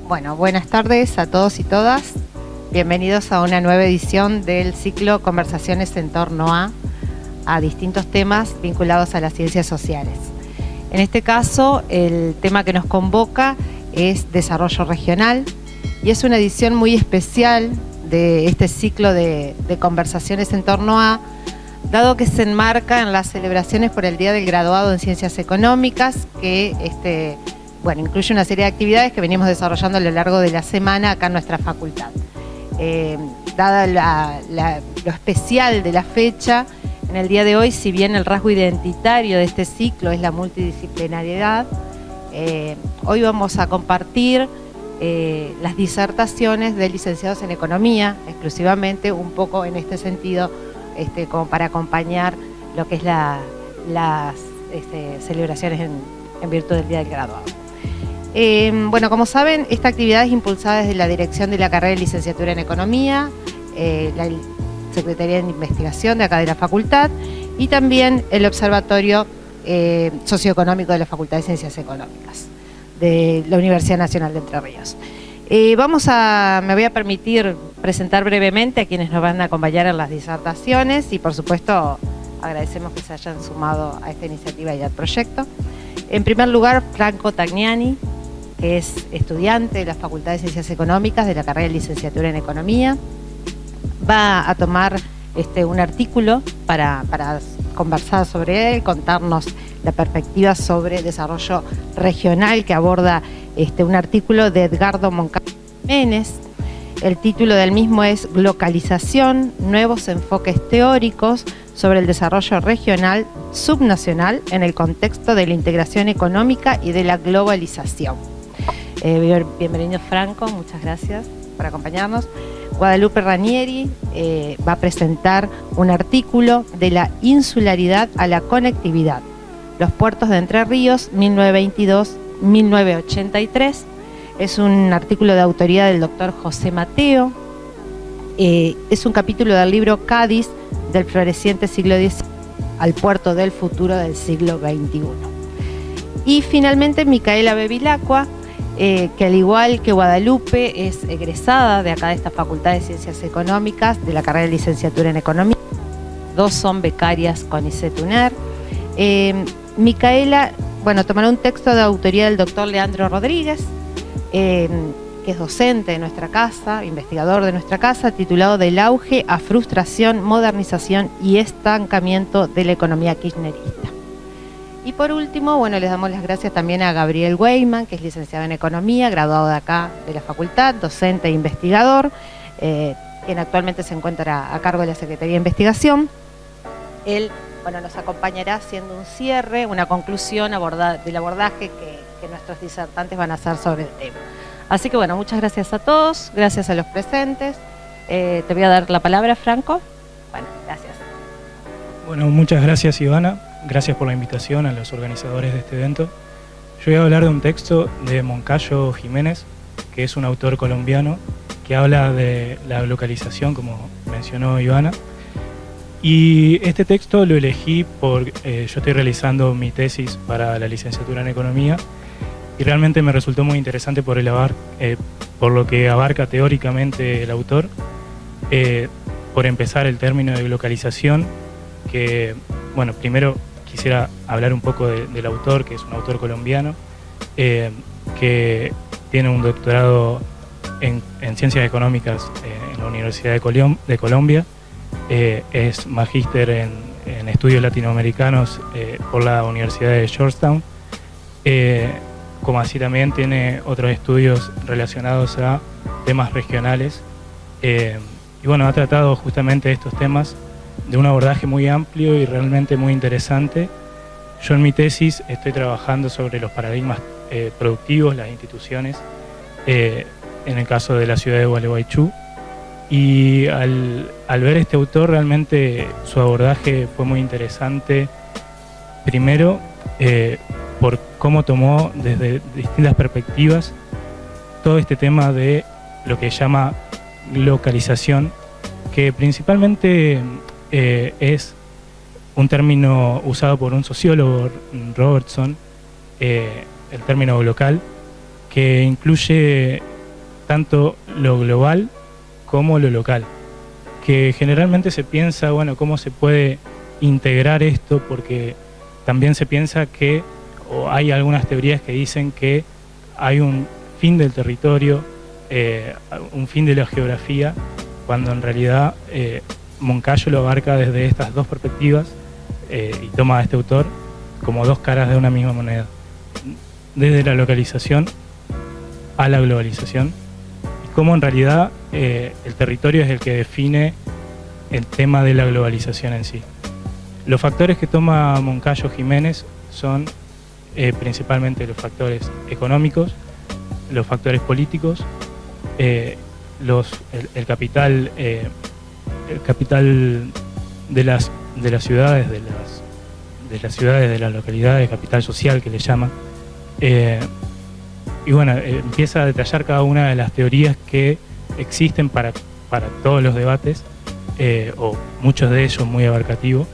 Bueno, buenas tardes a todos y todas. Bienvenidos a una nueva edición del ciclo Conversaciones en torno a distintos temas vinculados a las ciencias sociales. En este caso, el tema que nos convoca es desarrollo regional y es una edición muy especial de este ciclo de conversaciones en torno a, dado que se enmarca en las celebraciones por el Día del Graduado en Ciencias Económicas, que incluye una serie de actividades que venimos desarrollando a lo largo de la semana acá en nuestra facultad. Dada lo especial de la fecha, en el día de hoy, si bien el rasgo identitario de este ciclo es la multidisciplinariedad, hoy vamos a compartir las disertaciones de licenciados en Economía, exclusivamente, un poco en este sentido, como para acompañar lo que es las celebraciones en virtud del Día del Graduado. Como saben, esta actividad es impulsada desde la dirección de la carrera de licenciatura en Economía, la Secretaría de Investigación de acá de la Facultad y también el Observatorio Socioeconómico de la Facultad de Ciencias Económicas de la Universidad Nacional de Entre Ríos. Me voy a permitir presentar brevemente a quienes nos van a acompañar en las disertaciones y, por supuesto, agradecemos que se hayan sumado a esta iniciativa y al proyecto. En primer lugar, Franco Tagnani, que es estudiante de la Facultad de Ciencias Económicas de la carrera de licenciatura en Economía, va a tomar un artículo para conversar sobre él, contarnos la perspectiva sobre desarrollo regional que aborda un artículo de Edgardo Moncada Jiménez. El título del mismo es Glocalización, nuevos enfoques teóricos sobre el desarrollo regional subnacional en el contexto de la integración económica y de la globalización. Bienvenido, Franco, muchas gracias por acompañarnos. Guadalupe Ranieri va a presentar un artículo de la insularidad a la conectividad, los puertos de Entre Ríos, 1922-1983. Es un artículo de autoría del doctor José Mateo. Es un capítulo del libro Cádiz, del floreciente siglo XIX al puerto del futuro del siglo XXI. Y finalmente Micaela Bevilacqua, que al igual que Guadalupe es egresada de acá de esta Facultad de Ciencias Económicas, de la carrera de licenciatura en Economía. Dos son becarias con ICETUNER. Micaela, tomará un texto de autoría del doctor Leandro Rodríguez, que es docente de nuestra casa, investigador de nuestra casa, titulado Del auge a frustración, modernización y estancamiento de la economía kirchnerista. Y por último, les damos las gracias también a Gabriel Weyman, que es licenciado en Economía, graduado de acá de la facultad, docente e investigador, quien actualmente se encuentra a cargo de la Secretaría de Investigación. Él nos acompañará haciendo un cierre, una conclusión del abordaje que nuestros disertantes van a hacer sobre el tema. Así que muchas gracias a todos, gracias a los presentes. Te voy a dar la palabra, Franco. Gracias. Muchas gracias, Ivana. Gracias por la invitación a los organizadores de este evento. Yo voy a hablar de un texto de Moncayo Jiménez, que es un autor colombiano que habla de la localización, como mencionó Ivana. Y este texto lo elegí porque yo estoy realizando mi tesis para la licenciatura en Economía y realmente me resultó muy interesante por lo que abarca teóricamente el autor. Por empezar, el término de glocalización, que, primero quisiera hablar un poco del autor, que es un autor colombiano, que tiene un doctorado en Ciencias Económicas en la Universidad de Colombia. Es magíster en estudios latinoamericanos por la Universidad de Georgetown, como así también tiene otros estudios relacionados a temas regionales, ha tratado justamente estos temas de un abordaje muy amplio y realmente muy interesante. Yo en mi tesis estoy trabajando sobre los paradigmas productivos, las instituciones, en el caso de la ciudad de Gualeguaychú. Y al ver este autor, realmente su abordaje fue muy interesante. Primero, por cómo tomó desde distintas perspectivas todo este tema de lo que llama localización, que principalmente es un término usado por un sociólogo, Robertson, el término local, que incluye tanto lo global como lo local, que generalmente se piensa, bueno, cómo se puede integrar esto, porque también se piensa que, o hay algunas teorías que dicen que hay un fin del territorio, un fin de la geografía, cuando en realidad Moncayo lo abarca desde estas dos perspectivas y toma a este autor como dos caras de una misma moneda, desde la localización a la globalización, y cómo en realidad el territorio es el que define el tema de la globalización en sí. Los factores que toma Moncayo Jiménez son principalmente los factores económicos, los factores políticos, el capital de las ciudades, de las localidades, capital social que le llaman. Y bueno, empieza a detallar cada una de las teorías que existen para todos los debates, o muchos de ellos muy abarcativos,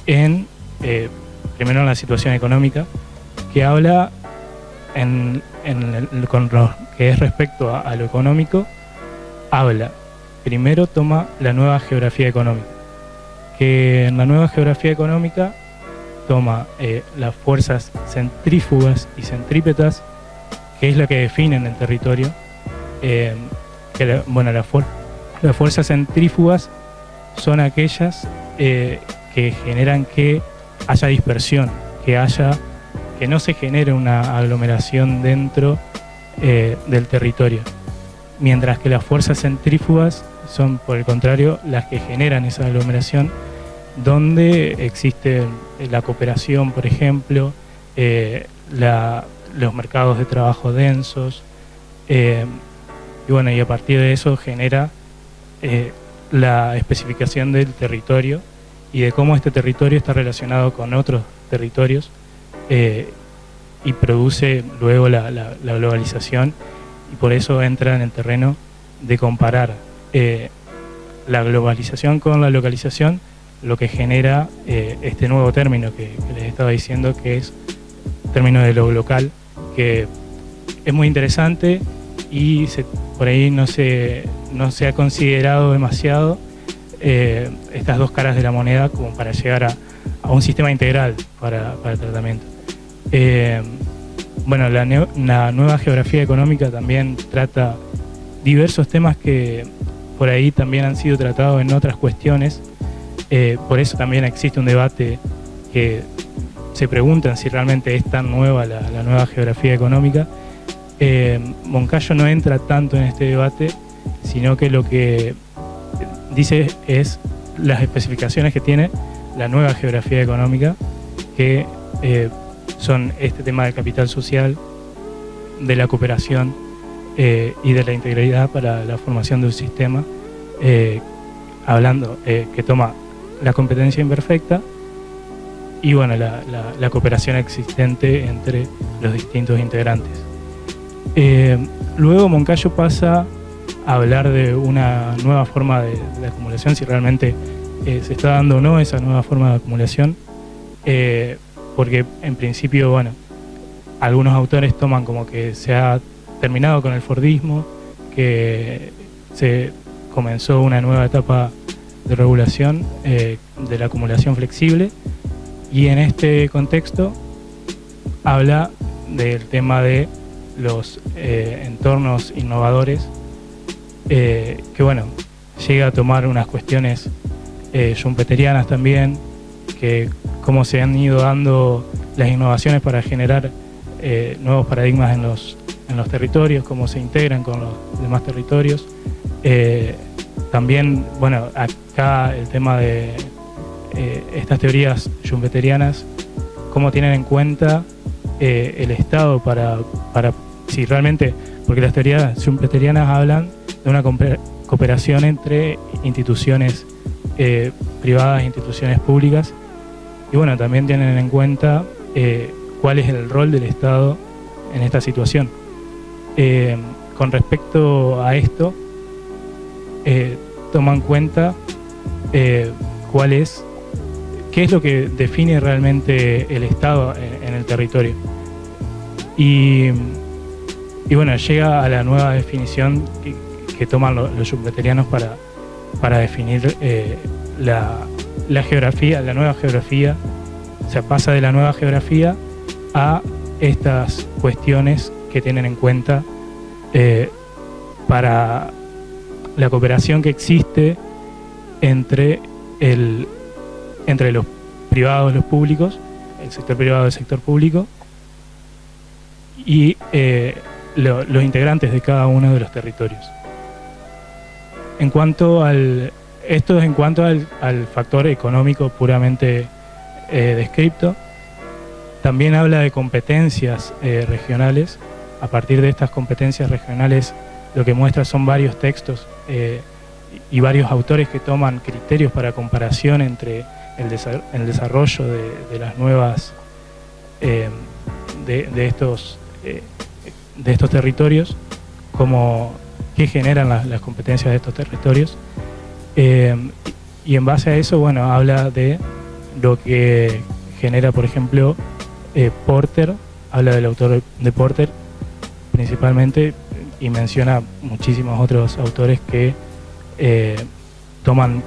primero en la situación económica, que habla con lo que es respecto a lo económico, primero toma la nueva geografía económica, que en la nueva geografía económica toma las fuerzas centrífugas y centrípetas, que es lo que definen el territorio. Las fuerzas centrífugas son aquellas que generan que haya dispersión, que no se genere una aglomeración dentro del territorio, mientras que las fuerzas centrífugas son, por el contrario, las que generan esa aglomeración, donde existe la cooperación, por ejemplo, los mercados de trabajo densos, y a partir de eso genera la especificación del territorio y de cómo este territorio está relacionado con otros territorios, y produce luego la globalización, y por eso entra en el terreno de comparar la globalización con la localización, lo que genera este nuevo término que les estaba diciendo, que es el término de lo local, que es muy interesante y por ahí no se ha considerado demasiado estas dos caras de la moneda como para llegar a un sistema integral para el tratamiento. La nueva geografía económica también trata diversos temas que por ahí también han sido tratados en otras cuestiones. Por eso también existe un debate que se preguntan si realmente es tan nueva la nueva geografía económica. Moncayo no entra tanto en este debate, sino que lo que dice es las especificaciones que tiene la nueva geografía económica, que son este tema del capital social, de la cooperación y de la integralidad para la formación de un sistema, que toma la competencia imperfecta y la cooperación existente entre los distintos integrantes. Luego Moncayo pasa a hablar de una nueva forma de acumulación, si realmente se está dando o no esa nueva forma de acumulación, porque en principio, algunos autores toman como que se ha terminado con el fordismo, que se comenzó una nueva etapa de regulación de la acumulación flexible, y en este contexto habla del tema de los entornos innovadores, que llega a tomar unas cuestiones schumpeterianas también, que cómo se han ido dando las innovaciones para generar nuevos paradigmas en los territorios, cómo se integran con los demás territorios. También, acá el tema de estas teorías schumpeterianas, cómo tienen en cuenta el Estado para si realmente, porque las teorías schumpeterianas hablan de una cooperación entre instituciones privadas e instituciones públicas, y también tienen en cuenta cuál es el rol del Estado en esta situación. Con respecto a esto, toma en cuenta qué es lo que define realmente el Estado en el territorio. Y Y bueno, llega a la nueva definición que toman los schumpeterianos para definir la geografía, la nueva geografía. O sea, pasa de la nueva geografía a estas cuestiones que tienen en cuenta para la cooperación que existe entre los privados y los públicos, el sector privado y el sector público, y los integrantes de cada uno de los territorios. Esto es en cuanto al factor económico puramente descripto. También habla de competencias regionales. A partir de estas competencias regionales, lo que muestra son varios textos y varios autores que toman criterios para comparación entre el desarrollo de las nuevas de estos territorios, como qué generan las competencias de estos territorios, y en base a eso, bueno, habla de lo que genera, por ejemplo, Porter, habla del autor de Porter principalmente, y menciona muchísimos otros autores que toman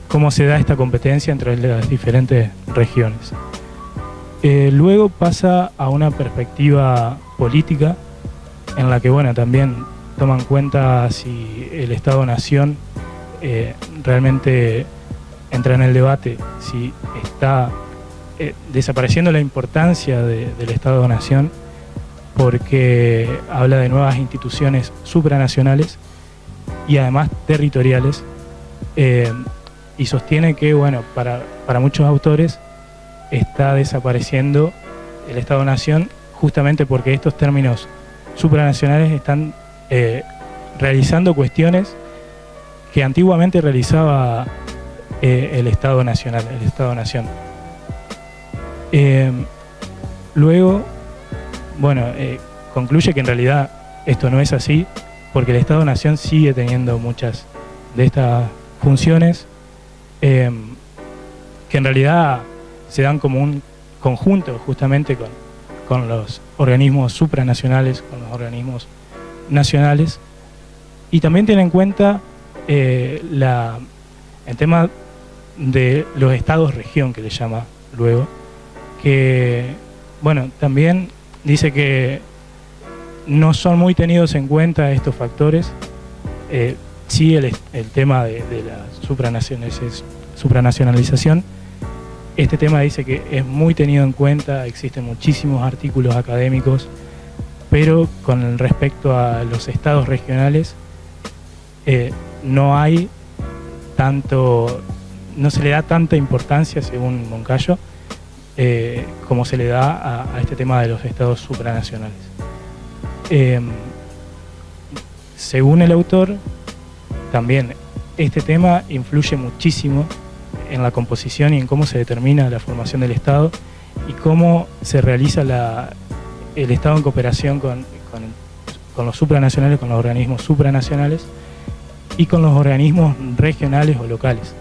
cómo se da esta competencia entre las diferentes regiones. Luego pasa a una perspectiva política en la que, bueno, también toman en cuenta si el Estado-Nación realmente entra en el debate, si está desapareciendo la importancia del Estado-Nación, porque habla de nuevas instituciones supranacionales y además territoriales, y sostiene que, bueno, para muchos autores está desapareciendo el Estado-Nación justamente porque estos términos supranacionales están realizando cuestiones que antiguamente realizaba el Estado-Nacional, el Estado-Nación. Luego, bueno, concluye que en realidad esto no es así, porque el Estado-Nación sigue teniendo muchas de estas funciones que en realidad se dan como un conjunto justamente con los organismos supranacionales, con los organismos nacionales, y también tiene en cuenta el tema de los estados-región, que le llama luego, que, bueno, también dice que no son muy tenidos en cuenta estos factores. Sí, el tema de la supranacionalización, este tema dice que es muy tenido en cuenta, existen muchísimos artículos académicos, pero con respecto a los estados regionales no se le da tanta importancia, según Moncayo, como se le da a este tema de los estados supranacionales. Según el autor, también este tema influye muchísimo en la composición y en cómo se determina la formación del Estado y cómo se realiza el Estado en cooperación con los supranacionales, con los organismos supranacionales y con los organismos regionales o locales.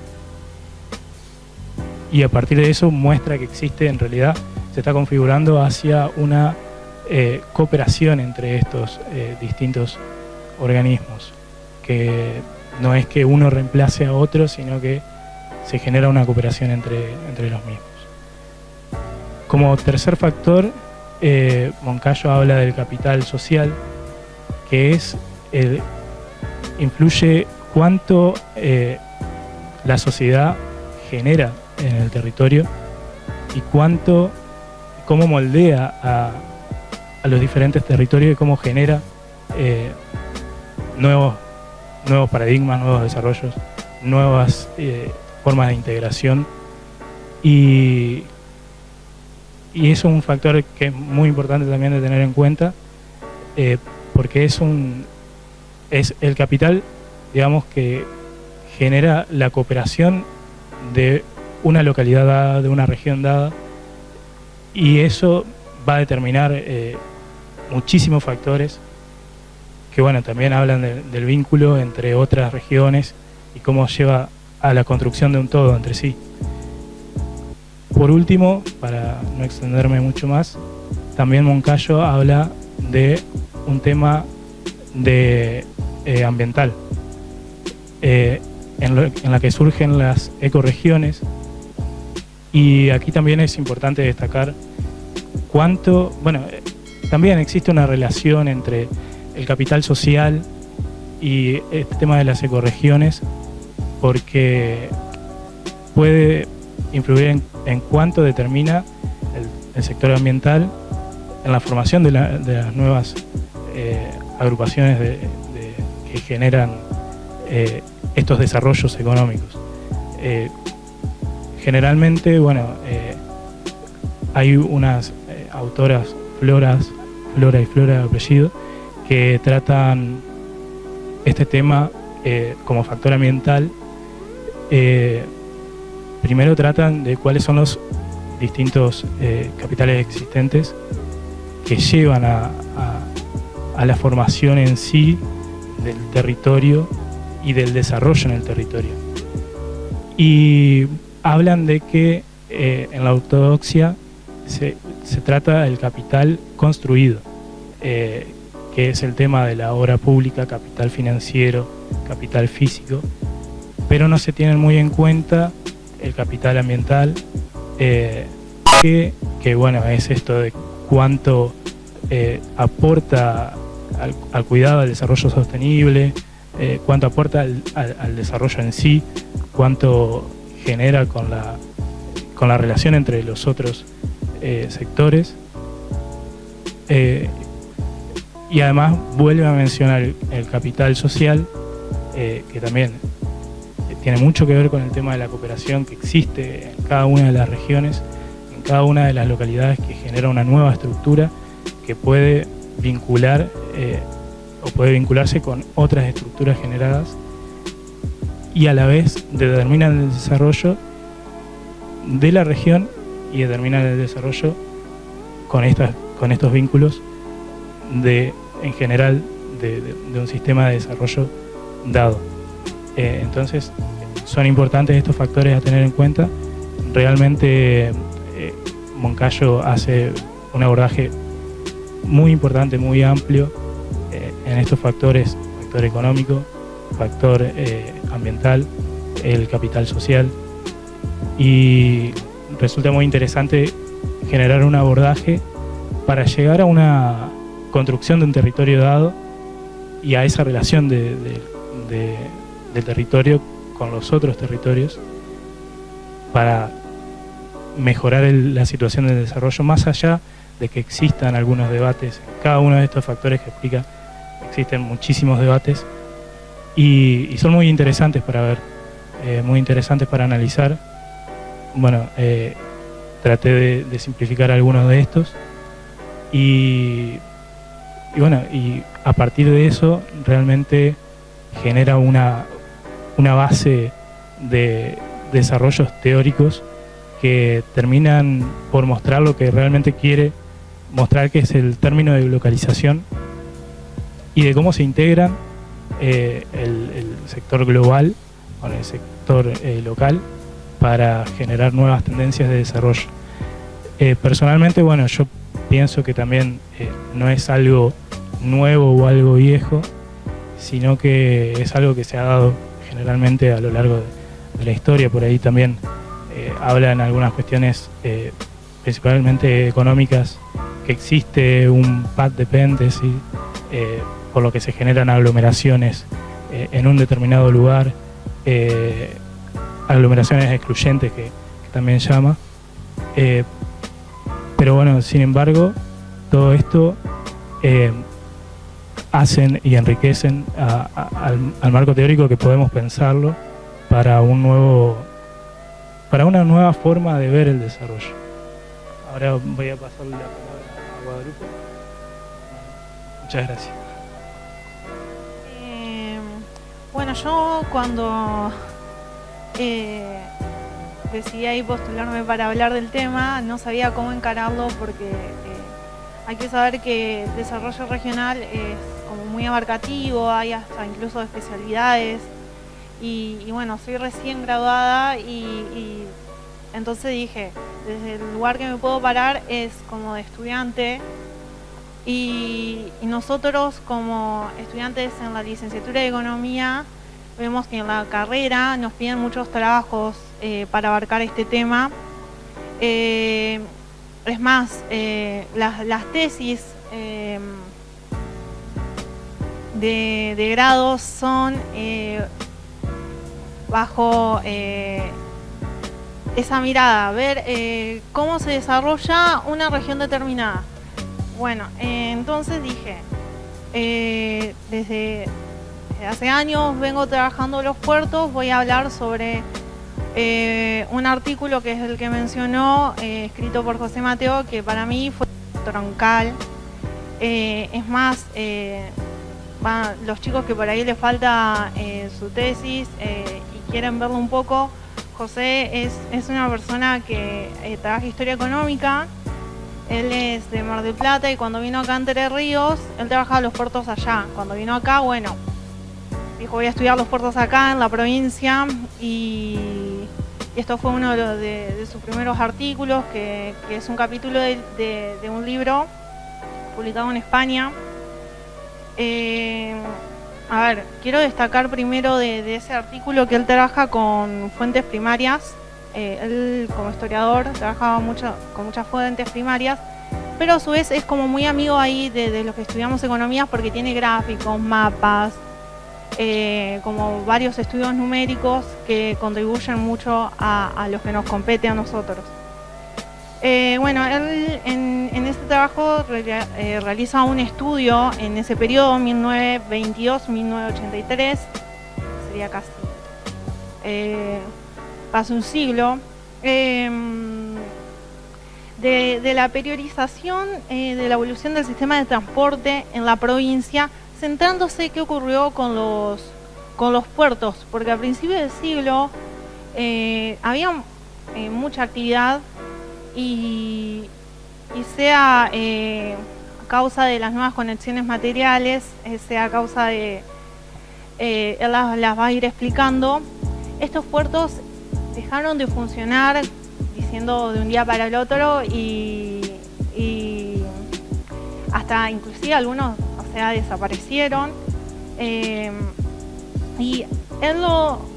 Y a partir de eso muestra que existe, en realidad, se está configurando hacia una cooperación entre estos distintos organismos, que no es que uno reemplace a otro, sino que se genera una cooperación entre los mismos. Como tercer factor, Moncayo habla del capital social, que es influye cuánto la sociedad genera en el territorio y cómo moldea a los diferentes territorios y cómo genera nuevos paradigmas, nuevos desarrollos, nuevas formas de integración, y eso es un factor que es muy importante también de tener en cuenta, porque es el capital, digamos, que genera la cooperación de una localidad dada, de una región dada, y eso va a determinar muchísimos factores que, bueno, también hablan del vínculo entre otras regiones y cómo lleva a la construcción de un todo entre sí. Por último, para no extenderme mucho más, también Moncayo habla de un tema de ambiental, en la que surgen las ecorregiones. Y aquí también es importante destacar también existe una relación entre el capital social y este tema de las ecorregiones, porque puede influir en cuánto determina el sector ambiental en la formación de las nuevas agrupaciones que generan estos desarrollos económicos. Generalmente, hay unas autoras, Flora y Flora de apellido, que tratan este tema como factor ambiental. Primero tratan de cuáles son los distintos capitales existentes que llevan a la formación en sí del territorio y del desarrollo en el territorio. Y hablan de que en la ortodoxia se trata del capital construido, que es el tema de la obra pública, capital financiero, capital físico, pero no se tiene muy en cuenta el capital ambiental, que es esto de cuánto aporta al cuidado, al desarrollo sostenible, cuánto aporta al desarrollo en sí, cuánto genera con la relación entre los otros sectores, y además vuelve a mencionar el capital social, que también tiene mucho que ver con el tema de la cooperación que existe en cada una de las regiones, en cada una de las localidades, que genera una nueva estructura que puede vincular o puede vincularse con otras estructuras generadas, y a la vez determinan el desarrollo de la región y determinan el desarrollo con estos vínculos en general de un sistema de desarrollo dado. Entonces son importantes estos factores a tener en cuenta. Realmente Moncayo hace un abordaje muy importante, muy amplio en estos factores: factor económico, factor ambiental, el capital social, y resulta muy interesante generar un abordaje para llegar a una construcción de un territorio dado y a esa relación del territorio con los otros territorios, para mejorar la situación del desarrollo, más allá de que existan algunos debates. En cada uno de estos factores que explica existen muchísimos debates, y son muy interesantes para ver, muy interesantes para analizar. Traté de simplificar algunos de estos, y a partir de eso realmente genera una base de desarrollos teóricos que terminan por mostrar lo que realmente quiere mostrar, que es el término de localización, y de cómo se integran el sector global con el sector local para generar nuevas tendencias de desarrollo. Personalmente, yo pienso que también no es algo nuevo o algo viejo, sino que es algo que se ha dado generalmente a lo largo de la historia. Por ahí también hablan algunas cuestiones principalmente económicas, que existe un path dependency, por lo que se generan aglomeraciones en un determinado lugar, aglomeraciones excluyentes que también llama, pero sin embargo todo esto hacen y enriquecen al marco teórico, que podemos pensarlo para una nueva forma de ver el desarrollo. Ahora voy a pasarle la palabra a Guadalupe. Muchas gracias. Yo cuando decidí ahí postularme para hablar del tema, no sabía cómo encararlo, porque hay que saber que el desarrollo regional es como muy abarcativo, hay hasta incluso especialidades, y soy recién graduada, y entonces dije, desde el lugar que me puedo parar es como de estudiante, Y nosotros como estudiantes en la licenciatura de Economía vemos que en la carrera nos piden muchos trabajos para abarcar este tema. Es más, las tesis de grado son bajo esa mirada, ver cómo se desarrolla una región determinada. Bueno, entonces dije, desde hace años vengo trabajando los puertos, voy a hablar sobre un artículo que es el que mencionó, escrito por José Mateo, que para mí fue troncal. Es más, los chicos que por ahí les falta su tesis y quieren verlo un poco, José es una persona que trabaja historia económica. Él es de Mar del Plata y cuando vino acá a Entre Ríos, él trabajaba los puertos allá. Cuando vino acá, bueno, dijo voy a estudiar los puertos acá en la provincia y esto fue uno de sus primeros artículos, que es un capítulo de un libro publicado en España. A ver, quiero destacar primero de ese artículo que él trabaja con fuentes primarias. Él como historiador trabajaba con muchas fuentes primarias, pero a su vez es como muy amigo ahí de los que estudiamos economías porque tiene gráficos, mapas, como varios estudios numéricos que contribuyen mucho a los que nos compete a nosotros. Bueno, él en este trabajo realiza un estudio en ese periodo, 1922-1983, sería casi un siglo, de la periodización de la evolución del sistema de transporte en la provincia, centrándose qué ocurrió con los puertos, porque a principios del siglo había mucha actividad y sea a causa de las nuevas conexiones materiales, sea a causa de, él las va a ir explicando, estos puertos dejaron de funcionar, diciendo de un día para el otro, y hasta inclusive algunos, o sea, desaparecieron. Y él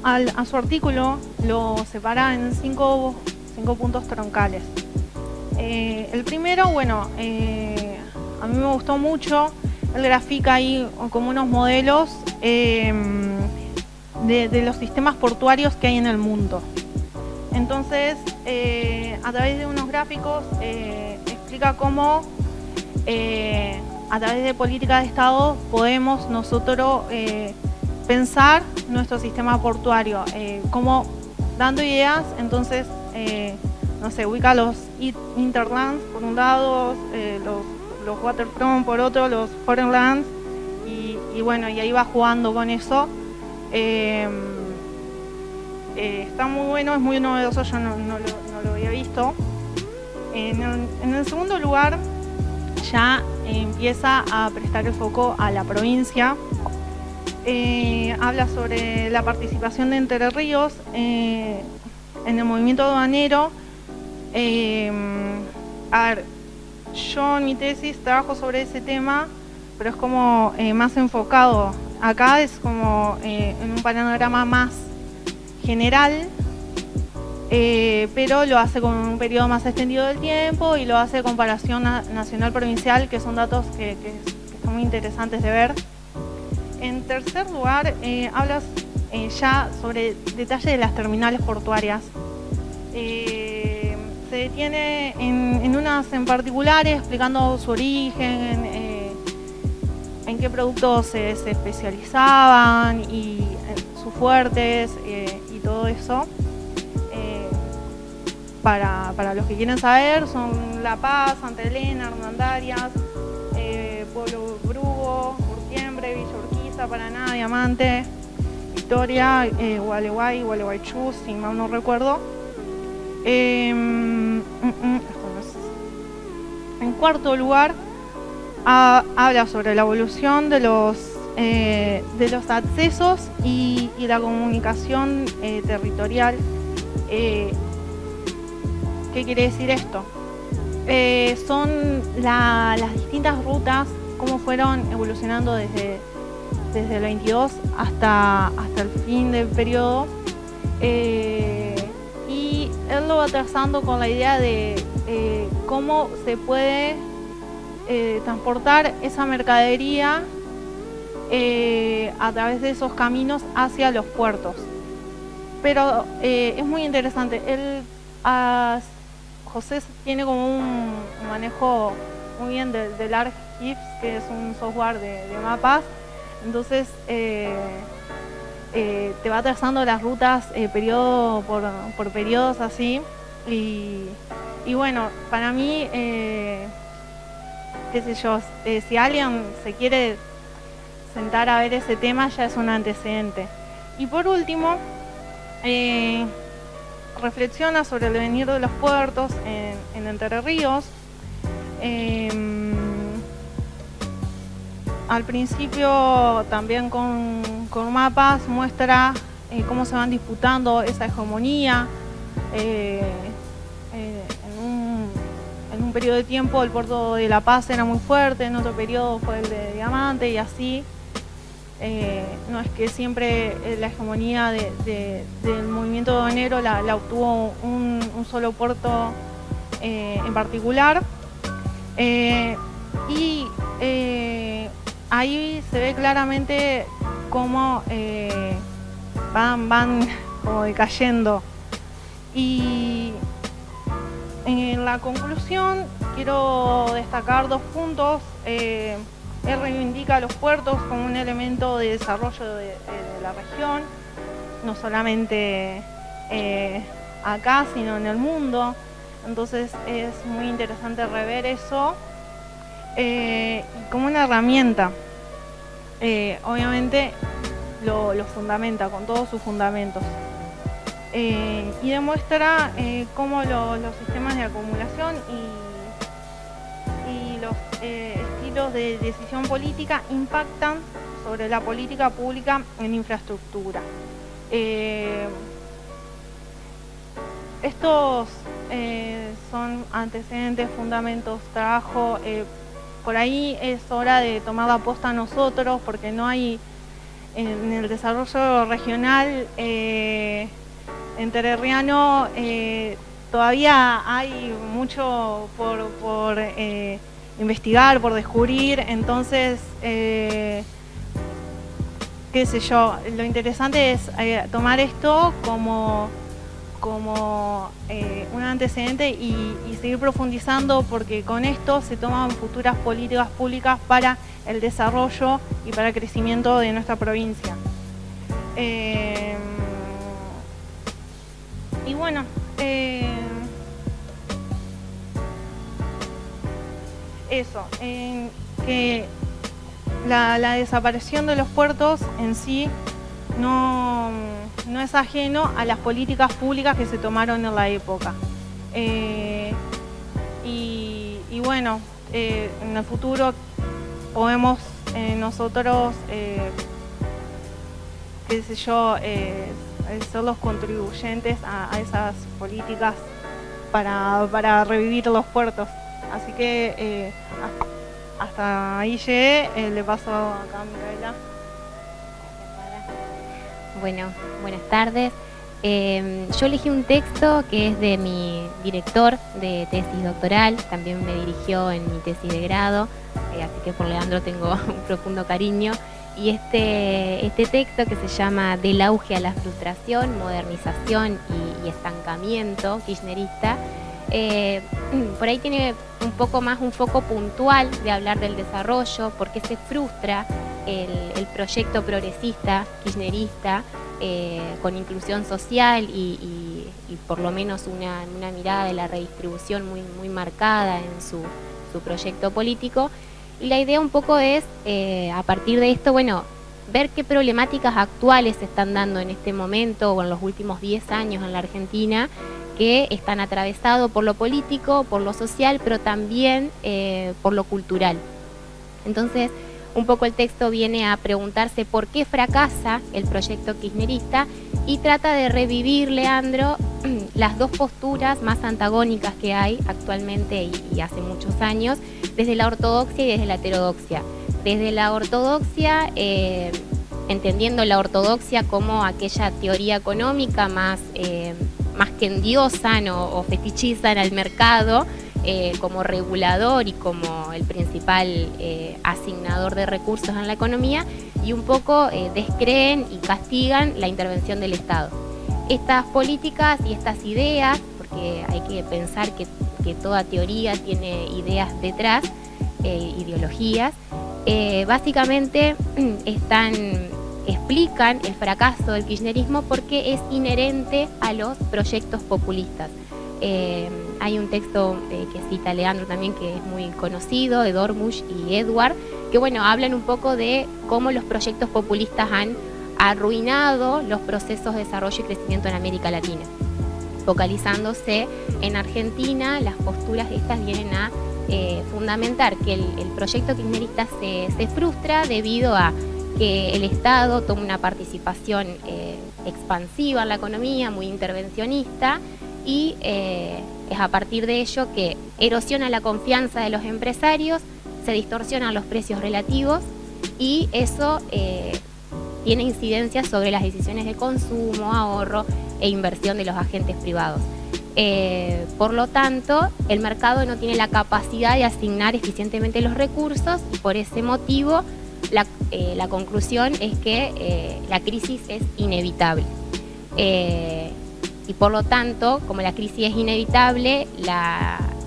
a su artículo lo separa en cinco puntos troncales. El primero, bueno, a mí me gustó mucho, él grafica ahí como unos modelos de los sistemas portuarios que hay en el mundo. Entonces, a través de unos gráficos, explica cómo a través de políticas de Estado podemos nosotros pensar nuestro sistema portuario, como dando ideas. Entonces, no sé, ubica los interlands por un lado, los waterfront por otro, los foreign lands, y bueno, y ahí va jugando con eso. Está muy bueno, es muy novedoso, yo no lo había visto. En el segundo lugar ya empieza a prestar el foco a la provincia. Habla sobre la participación de Entre Ríos en el movimiento aduanero. A ver, yo en mi tesis trabajo sobre ese tema, pero es como más enfocado. Acá es como en un panorama más general, pero lo hace con un periodo más extendido del tiempo y lo hace de comparación nacional-provincial, que son datos que están muy interesantes de ver. En tercer lugar, hablas ya sobre detalles de las terminales portuarias. Se detiene en unas en particulares, explicando su origen, en qué productos se especializaban y sus fuertes y todo eso. Para los que quieren saber, son La Paz, Santa Elena, Hernandarias, Pueblo Brugo, Urtiembre, Villa Urquiza, Paraná, Diamante, Victoria, Gualeguaychú, si mal no recuerdo. En cuarto lugar, habla sobre la evolución de los accesos y la comunicación territorial. ¿Qué quiere decir esto? Son las distintas rutas, cómo fueron evolucionando desde el 22 hasta el fin del periodo. Y él lo va trazando con la idea de cómo se puede transportar esa mercadería a través de esos caminos hacia los puertos. Pero es muy interesante. José tiene como un manejo muy bien del ArcGIS, que es un software de mapas. Entonces te va trazando las rutas periodo por periodos así. Y bueno, para mí, qué sé yo, si alguien se quiere sentar a ver ese tema, ya es un antecedente. Y por último, reflexiona sobre el devenir de los puertos en Entre Ríos. Al principio también con mapas muestra cómo se van disputando esa hegemonía. En un periodo de tiempo el puerto de La Paz era muy fuerte, en otro periodo fue el de Diamante y así. No es que siempre la hegemonía del movimiento aduanero la obtuvo un solo puerto en particular. Ahí se ve claramente cómo van como decayendo. Y en la conclusión quiero destacar 2 puntos. Él reivindica a los puertos como un elemento de desarrollo de la región, no solamente acá, sino en el mundo. Entonces es muy interesante rever eso como una herramienta. Obviamente lo fundamenta con todos sus fundamentos. Y demuestra cómo los sistemas de acumulación y los estilos de decisión política impactan sobre la política pública en infraestructura. Estos son antecedentes, fundamentos, trabajo. Por ahí es hora de tomar la posta a nosotros, porque no hay en el desarrollo regional entrerriano, todavía hay mucho por investigar, por descubrir. Entonces, qué sé yo, lo interesante es tomar esto como un antecedente y seguir profundizando, porque con esto se toman futuras políticas públicas para el desarrollo y para el crecimiento de nuestra provincia. Y bueno, eso, que la desaparición de los puertos en sí no es ajeno a las políticas públicas que se tomaron en la época. Y bueno, en el futuro podemos nosotros, qué sé yo, ser los contribuyentes a esas políticas para revivir los puertos. Así que hasta ahí llegué. Le paso acá a Micaela. Bueno, buenas tardes. Yo elegí un texto que es de mi director de tesis doctoral, también me dirigió en mi tesis de grado, así que por Leandro tengo un profundo cariño. Y este texto, que se llama Del auge a la frustración, modernización y estancamiento kirchnerista, por ahí tiene un poco más un foco puntual de hablar del desarrollo, porque se frustra el proyecto progresista kirchnerista con inclusión social y por lo menos una mirada de la redistribución muy marcada en su proyecto político. Y la idea un poco es, a partir de esto, bueno, ver qué problemáticas actuales se están dando en este momento o en los últimos 10 años en la Argentina, que están atravesados por lo político, por lo social, pero también por lo cultural. Entonces, un poco el texto viene a preguntarse por qué fracasa el proyecto kirchnerista y trata de revivir, Leandro, las dos posturas más antagónicas que hay actualmente y hace muchos años, desde la ortodoxia y desde la heterodoxia. Desde la ortodoxia, entendiendo la ortodoxia como aquella teoría económica más que endiosan o fetichizan al mercado como regulador y como el principal asignador de recursos en la economía, y un poco descreen y castigan la intervención del Estado. Estas políticas y estas ideas, porque hay que pensar que toda teoría tiene ideas detrás, ideologías, básicamente explican el fracaso del kirchnerismo porque es inherente a los proyectos populistas. Hay un texto que cita Leandro también, que es muy conocido, de Dormush y Edward, que bueno, hablan un poco de cómo los proyectos populistas han arruinado los procesos de desarrollo y crecimiento en América Latina. Focalizándose en Argentina, las posturas estas vienen a fundamentar que el proyecto kirchnerista se frustra debido a que el Estado toma una participación expansiva en la economía, muy intervencionista, y es a partir de ello que erosiona la confianza de los empresarios, se distorsionan los precios relativos y eso tiene incidencia sobre las decisiones de consumo, ahorro e inversión de los agentes privados. Por lo tanto, el mercado no tiene la capacidad de asignar eficientemente los recursos y por ese motivo la conclusión es que la crisis es inevitable. Y por lo tanto, como la crisis es inevitable,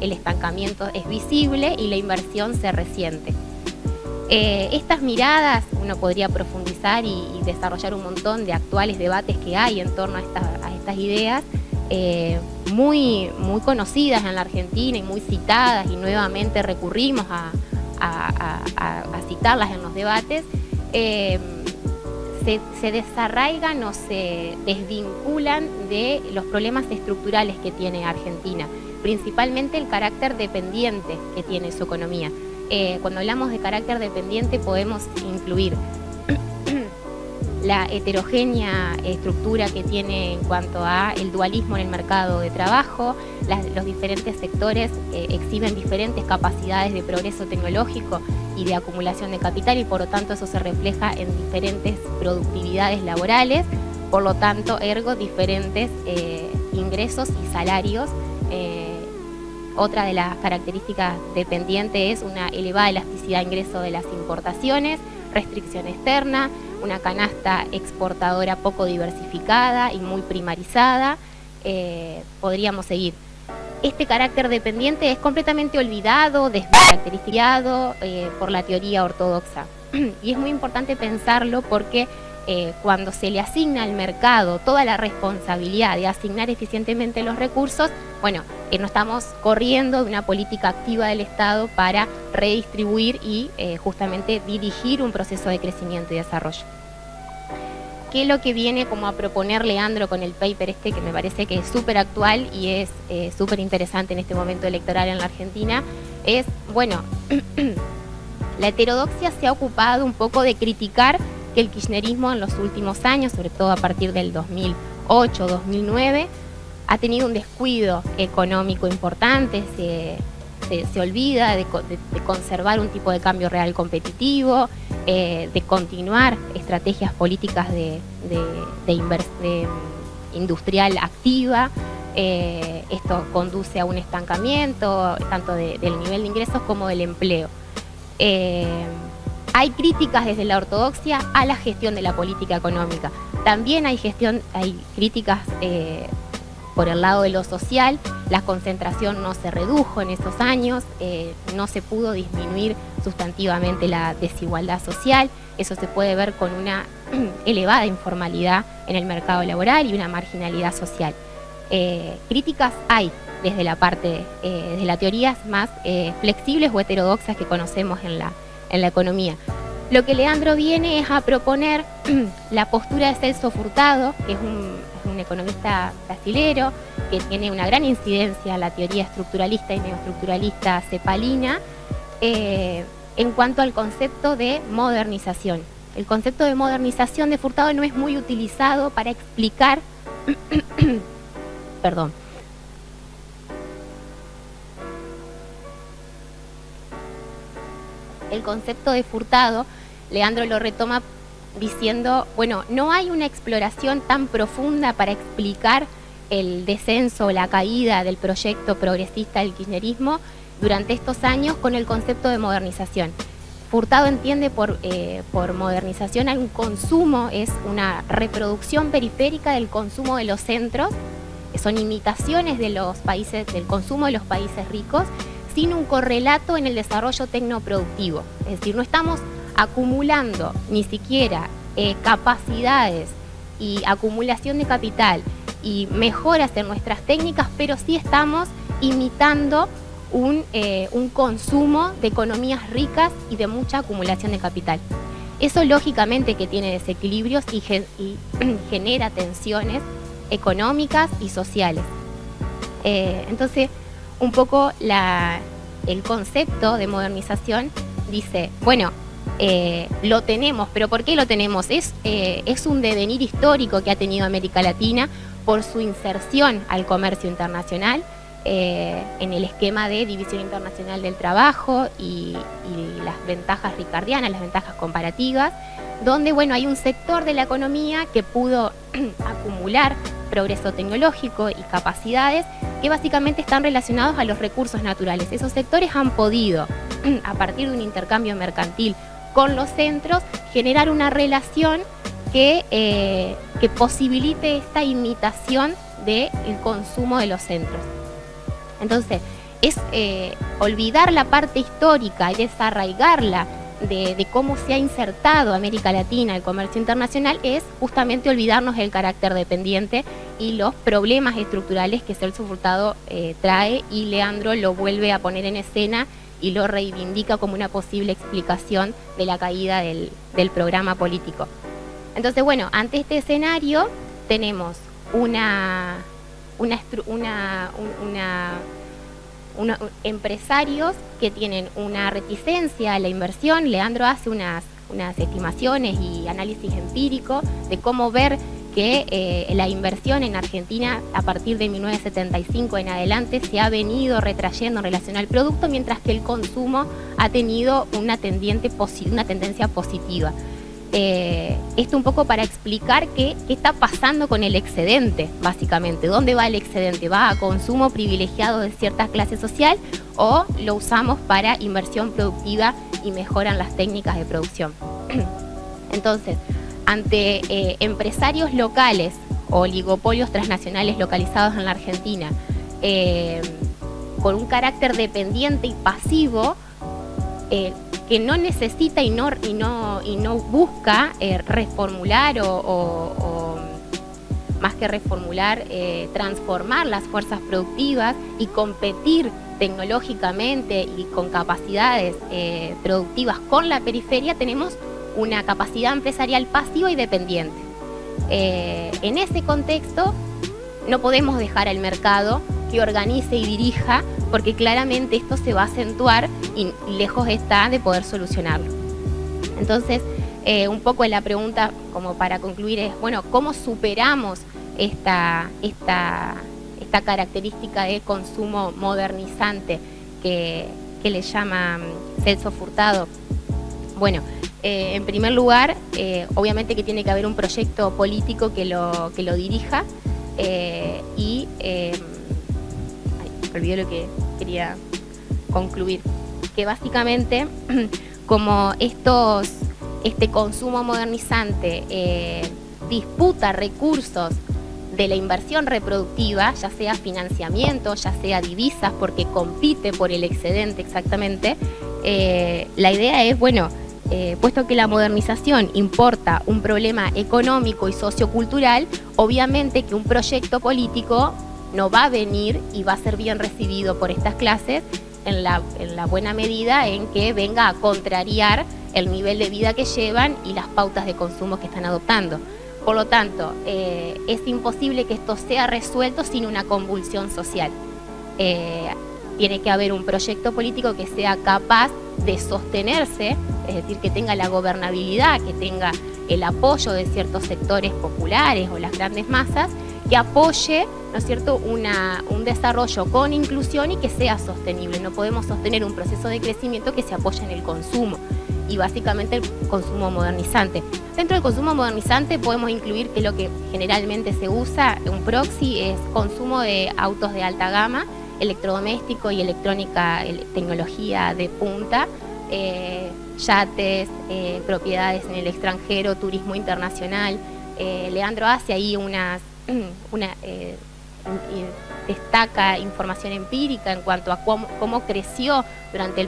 el estancamiento es visible y la inversión se resiente. Estas miradas, uno podría profundizar y desarrollar un montón de actuales debates que hay en torno a estas ideas, muy conocidas en la Argentina y muy citadas, y nuevamente recurrimos a citarlas en los debates, se desarraigan o se desvinculan de los problemas estructurales que tiene Argentina, principalmente el carácter dependiente que tiene su economía. Cuando hablamos de carácter dependiente podemos incluir la heterogénea estructura que tiene en cuanto a el dualismo en el mercado de trabajo. Los diferentes sectores exhiben diferentes capacidades de progreso tecnológico y de acumulación de capital, y por lo tanto eso se refleja en diferentes productividades laborales, por lo tanto ergo diferentes ingresos y salarios. Otra de las características dependientes es una elevada elasticidad de ingreso de las importaciones, restricción externa, una canasta exportadora poco diversificada y muy primarizada. Podríamos seguir. Este carácter dependiente es completamente olvidado, descaracterizado por la teoría ortodoxa. Y es muy importante pensarlo porque cuando se le asigna al mercado toda la responsabilidad de asignar eficientemente los recursos, bueno, no estamos corriendo de una política activa del Estado para redistribuir y justamente dirigir un proceso de crecimiento y desarrollo. ¿Qué es lo que viene como a proponer Leandro con el paper que me parece que es súper actual y es súper interesante en este momento electoral en la Argentina? Es, bueno, la heterodoxia se ha ocupado un poco de criticar que el kirchnerismo en los últimos años, sobre todo a partir del 2008, 2009, ha tenido un descuido económico importante, se olvida de conservar un tipo de cambio real competitivo, de continuar estrategias políticas de industrial activa. Esto conduce a un estancamiento tanto del nivel de ingresos como del empleo. Hay críticas desde la ortodoxia a la gestión de la política económica. También hay críticas por el lado de lo social. La concentración no se redujo en esos años, no se pudo disminuir sustantivamente la desigualdad social. Eso se puede ver con una elevada informalidad en el mercado laboral y una marginalidad social. Críticas hay desde la parte, desde las teorías más flexibles o heterodoxas que conocemos en la economía. Lo que Leandro viene es a proponer la postura de Celso Furtado, que es un economista brasilero, que tiene una gran incidencia en la teoría estructuralista y neoestructuralista cepalina, en cuanto al concepto de modernización. el concepto de modernización de Furtado no es muy utilizado para explicar perdón. El concepto de Furtado, Leandro lo retoma diciendo, bueno, no hay una exploración tan profunda para explicar el descenso o la caída del proyecto progresista del kirchnerismo durante estos años con el concepto de modernización. Furtado entiende por modernización a un consumo, es una reproducción periférica del consumo de los centros, son imitaciones de los países, del consumo de los países ricos, sin un correlato en el desarrollo tecnoproductivo. Es decir, no estamos acumulando ni siquiera capacidades y acumulación de capital y mejoras en nuestras técnicas, pero sí estamos imitando un consumo de economías ricas y de mucha acumulación de capital. Eso lógicamente que tiene desequilibrios y genera tensiones económicas y sociales. Entonces, un poco el concepto de modernización dice, bueno, lo tenemos, pero ¿por qué lo tenemos? Es un devenir histórico que ha tenido América Latina por su inserción al comercio internacional, en el esquema de división internacional del trabajo y las ventajas ricardianas, las ventajas comparativas, donde bueno, hay un sector de la economía que pudo acumular progreso tecnológico y capacidades que básicamente están relacionados a los recursos naturales. Esos sectores han podido, a partir de un intercambio mercantil con los centros, generar una relación que posibilite esta imitación del consumo de los centros. Entonces, es olvidar la parte histórica y desarraigarla de cómo se ha insertado América Latina el comercio internacional, es justamente olvidarnos del carácter dependiente y los problemas estructurales que Celso Furtado trae, y Leandro lo vuelve a poner en escena y lo reivindica como una posible explicación de la caída del programa político. Entonces, bueno, ante este escenario tenemos empresarios que tienen una reticencia a la inversión. Leandro hace unas estimaciones y análisis empírico de cómo ver que la inversión en Argentina a partir de 1975 en adelante se ha venido retrayendo en relación al producto, mientras que el consumo ha tenido una tendencia positiva. Esto un poco para explicar qué está pasando con el excedente, básicamente. ¿Dónde va el excedente? ¿Va a consumo privilegiado de cierta clase social o lo usamos para inversión productiva y mejoran las técnicas de producción? Entonces, ante empresarios locales o oligopolios transnacionales localizados en la Argentina, con un carácter dependiente y pasivo, que no necesita y no busca reformular o más que reformular, transformar las fuerzas productivas y competir tecnológicamente y con capacidades productivas con la periferia, tenemos una capacidad empresarial pasiva y dependiente. En ese contexto no podemos dejar al mercado que organice y dirija, porque claramente esto se va a acentuar y lejos está de poder solucionarlo. Entonces, un poco la pregunta, como para concluir, es, bueno, ¿cómo superamos esta característica de consumo modernizante que le llama Celso Furtado? Bueno, en primer lugar, obviamente que tiene que haber un proyecto político que lo dirija, y olvidé lo que quería concluir, que básicamente como este consumo modernizante disputa recursos de la inversión reproductiva, ya sea financiamiento, ya sea divisas, porque compite por el excedente exactamente, la idea es, bueno, puesto que la modernización importa un problema económico y sociocultural, obviamente que un proyecto político no va a venir y va a ser bien recibido por estas clases en la buena medida en que venga a contrariar el nivel de vida que llevan y las pautas de consumo que están adoptando. Por lo tanto, es imposible que esto sea resuelto sin una convulsión social. tiene que haber un proyecto político que sea capaz de sostenerse, es decir, que tenga la gobernabilidad, que tenga el apoyo de ciertos sectores populares o las grandes masas, que apoye, ¿no es cierto?, un desarrollo con inclusión y que sea sostenible. No podemos sostener un proceso de crecimiento que se apoye en el consumo, y básicamente el consumo modernizante. Dentro del consumo modernizante podemos incluir que lo que generalmente se usa, un proxy, es consumo de autos de alta gama, electrodoméstico y electrónica, tecnología de punta, yates, propiedades en el extranjero, turismo internacional. Leandro hace ahí destaca información empírica en cuanto a cómo creció durante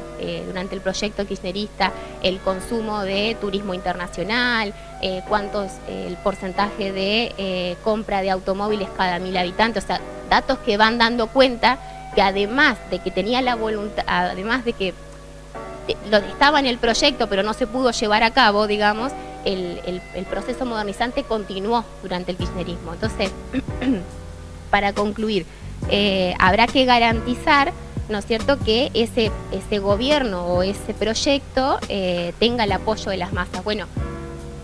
el proyecto kirchnerista el consumo de turismo internacional, el porcentaje de compra de automóviles cada 1000 habitantes, o sea, datos que van dando cuenta que además de que tenía la voluntad, además de que lo estaba en el proyecto pero no se pudo llevar a cabo, digamos, el proceso modernizante continuó durante el kirchnerismo. Entonces, para concluir, habrá que garantizar, ¿no es cierto?, que ese gobierno o ese proyecto tenga el apoyo de las masas. Bueno,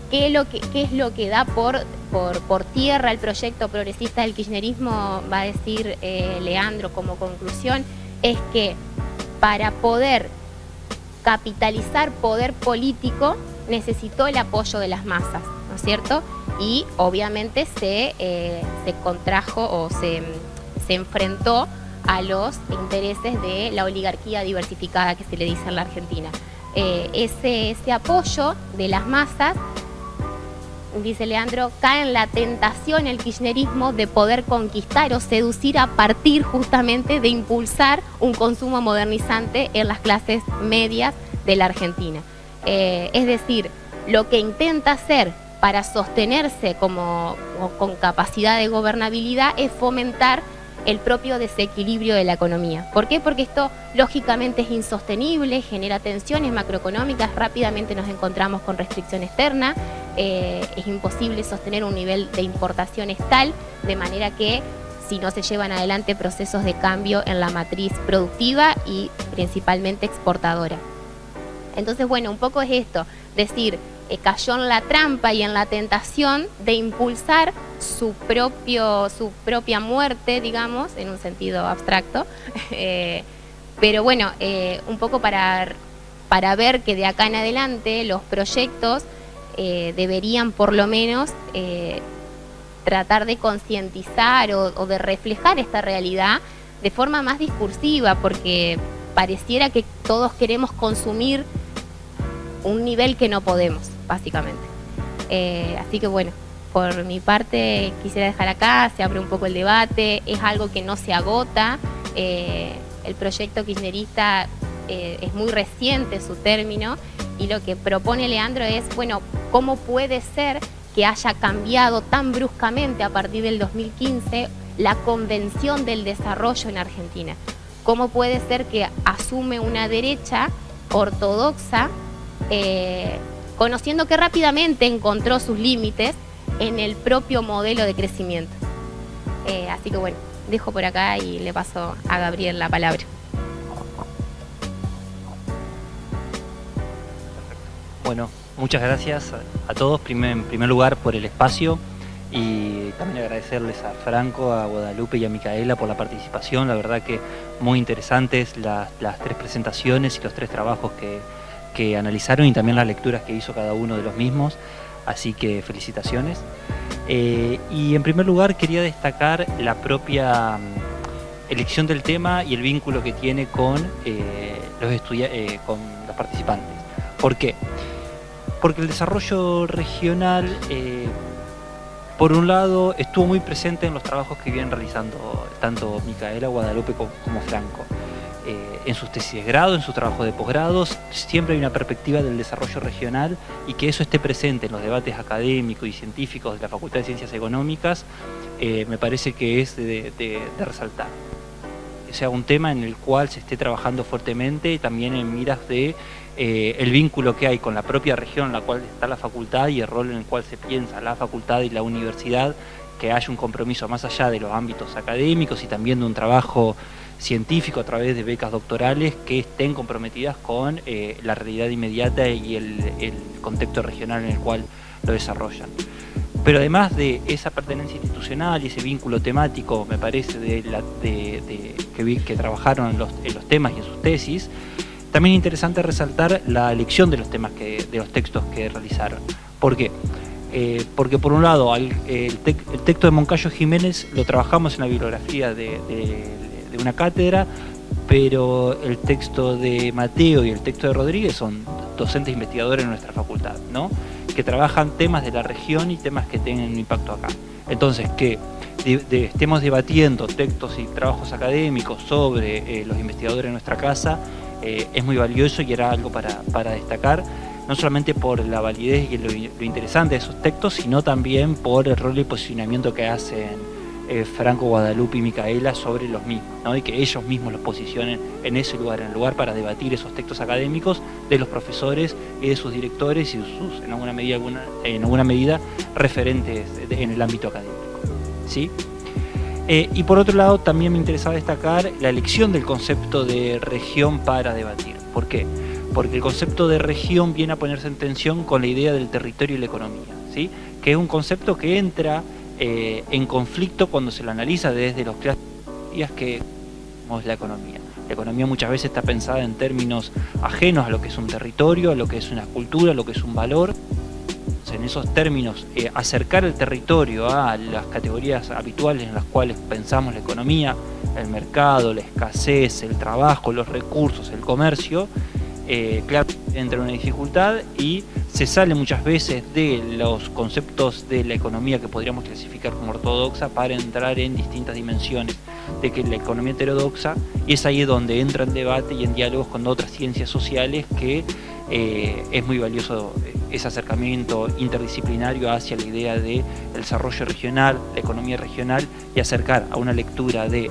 ¿qué es lo que da por tierra el proyecto progresista del kirchnerismo? Va a decir Leandro como conclusión, es que para poder capitalizar poder político necesitó el apoyo de las masas, ¿no es cierto? Y obviamente se contrajo o se enfrentó a los intereses de la oligarquía diversificada que se le dice en la Argentina. Ese apoyo de las masas, dice Leandro, cae en la tentación el kirchnerismo de poder conquistar o seducir a partir justamente de impulsar un consumo modernizante en las clases medias de la Argentina. Es decir, lo que intenta hacer para sostenerse con capacidad de gobernabilidad es fomentar el propio desequilibrio de la economía. ¿Por qué? Porque esto lógicamente es insostenible, genera tensiones macroeconómicas, rápidamente nos encontramos con restricción externa, es imposible sostener un nivel de importaciones tal, de manera que si no se llevan adelante procesos de cambio en la matriz productiva y principalmente exportadora. Entonces, bueno, un poco es esto, decir, cayó en la trampa y en la tentación de impulsar su propia muerte, digamos, en un sentido abstracto, pero bueno, un poco para ver que de acá en adelante los proyectos deberían por lo menos tratar de concientizar o de reflejar esta realidad de forma más discursiva, porque pareciera que todos queremos consumir un nivel que no podemos, básicamente. Así que bueno, por mi parte quisiera dejar acá, se abre un poco el debate, es algo que no se agota, el proyecto kirchnerista es muy reciente su término, y lo que propone Leandro es, bueno, ¿cómo puede ser que haya cambiado tan bruscamente a partir del 2015 la convención del desarrollo en Argentina? ¿Cómo puede ser que asume una derecha ortodoxa, conociendo que rápidamente encontró sus límites en el propio modelo de crecimiento? Así que bueno, dejo por acá y le paso a Gabriel la palabra. Bueno, muchas gracias a todos, en primer lugar por el espacio, y también agradecerles a Franco, a Guadalupe y a Micaela por la participación. La verdad que muy interesantes las tres presentaciones y los tres trabajos que analizaron, y también las lecturas que hizo cada uno de los mismos, así que felicitaciones. Y en primer lugar quería destacar la propia elección del tema y el vínculo que tiene con los participantes. ¿Por qué? Porque el desarrollo regional, por un lado, estuvo muy presente en los trabajos que vienen realizando tanto Micaela, Guadalupe como Franco. En sus tesis de grado, en sus trabajos de posgrado, siempre hay una perspectiva del desarrollo regional, y que eso esté presente en los debates académicos y científicos de la Facultad de Ciencias Económicas, me parece que es de resaltar. O sea, un tema en el cual se esté trabajando fuertemente, también en miras de el vínculo que hay con la propia región en la cual está la facultad y el rol en el cual se piensa la facultad y la universidad, que haya un compromiso más allá de los ámbitos académicos y también de un trabajo científico a través de becas doctorales que estén comprometidas con la realidad inmediata y el contexto regional en el cual lo desarrollan. Pero además de esa pertenencia institucional y ese vínculo temático, me parece, que trabajaron en los temas y en sus tesis, también es interesante resaltar la elección de los temas de los textos que realizaron. ¿Por qué? Porque por un lado el texto de Moncayo Jiménez lo trabajamos en la bibliografía de una cátedra, pero el texto de Mateo y el texto de Rodríguez son docentes investigadores en nuestra facultad, ¿no? Que trabajan temas de la región y temas que tengan un impacto acá. Entonces, que estemos debatiendo textos y trabajos académicos sobre los investigadores en nuestra casa es muy valioso y era algo para destacar, no solamente por la validez y lo interesante de esos textos, sino también por el rol y posicionamiento que hacen Franco, Guadalupe y Micaela sobre los mismos, ¿no? Y que ellos mismos los posicionen en ese lugar, en el lugar para debatir esos textos académicos de los profesores y de sus directores y sus, en alguna medida, referentes en el ámbito académico, ¿sí? Y por otro lado, también me interesaba destacar la elección del concepto de región para debatir. ¿Por qué? Porque el concepto de región viene a ponerse en tensión con la idea del territorio y la economía, ¿sí? Que es un concepto que entra en conflicto cuando se lo analiza desde los clásicos que es la economía. La economía muchas veces está pensada en términos ajenos a lo que es un territorio, a lo que es una cultura, a lo que es un valor. En esos términos, acercar el territorio a las categorías habituales en las cuales pensamos la economía, el mercado, la escasez, el trabajo, los recursos, el comercio, claro, entra en una dificultad y se sale muchas veces de los conceptos de la economía que podríamos clasificar como ortodoxa para entrar en distintas dimensiones de que la economía heterodoxa, y es ahí donde entra en debate y en diálogos con otras ciencias sociales que es muy valioso ese acercamiento interdisciplinario hacia la idea del desarrollo regional, la economía regional, y acercar a una lectura de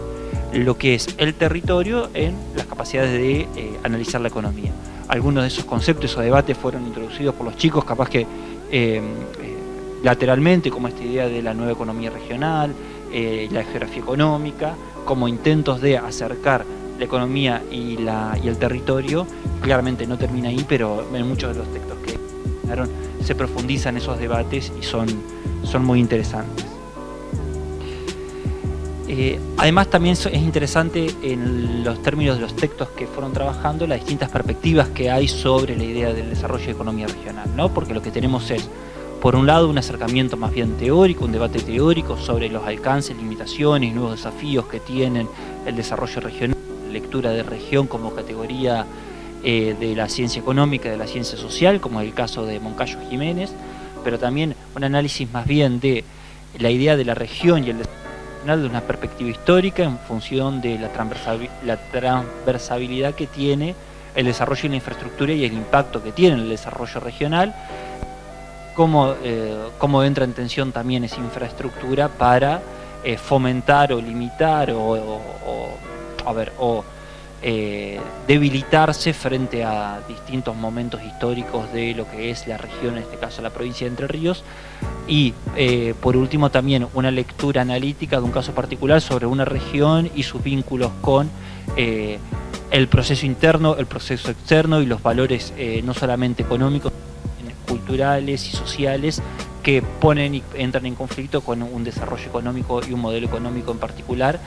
lo que es el territorio en las capacidades de analizar la economía. Algunos de esos conceptos o debates fueron introducidos por los chicos, capaz que lateralmente, como esta idea de la nueva economía regional, la geografía económica, como intentos de acercar la economía y el territorio. Claramente no termina ahí, pero en muchos de los textos que se profundizan esos debates y son muy interesantes. Además también es interesante en los términos de los textos que fueron trabajando las distintas perspectivas que hay sobre la idea del desarrollo de economía regional, ¿no? Porque lo que tenemos es, por un lado, un acercamiento más bien teórico, un debate teórico sobre los alcances, limitaciones y nuevos desafíos que tienen el desarrollo regional, la lectura de región como categoría de la ciencia económica, de la ciencia social, como es el caso de Moncayo Jiménez, pero también un análisis más bien de la idea de la región y el desarrollo regional de una perspectiva histórica en función de la transversalidad que tiene el desarrollo de la infraestructura y el impacto que tiene el desarrollo regional, cómo entra en tensión también esa infraestructura para fomentar o limitar o debilitarse frente a distintos momentos históricos de lo que es la región, en este caso la provincia de Entre Ríos, y por último también una lectura analítica de un caso particular sobre una región y sus vínculos con el proceso interno, el proceso externo y los valores no solamente económicos, culturales y sociales que ponen y entran en conflicto con un desarrollo económico y un modelo económico en particular,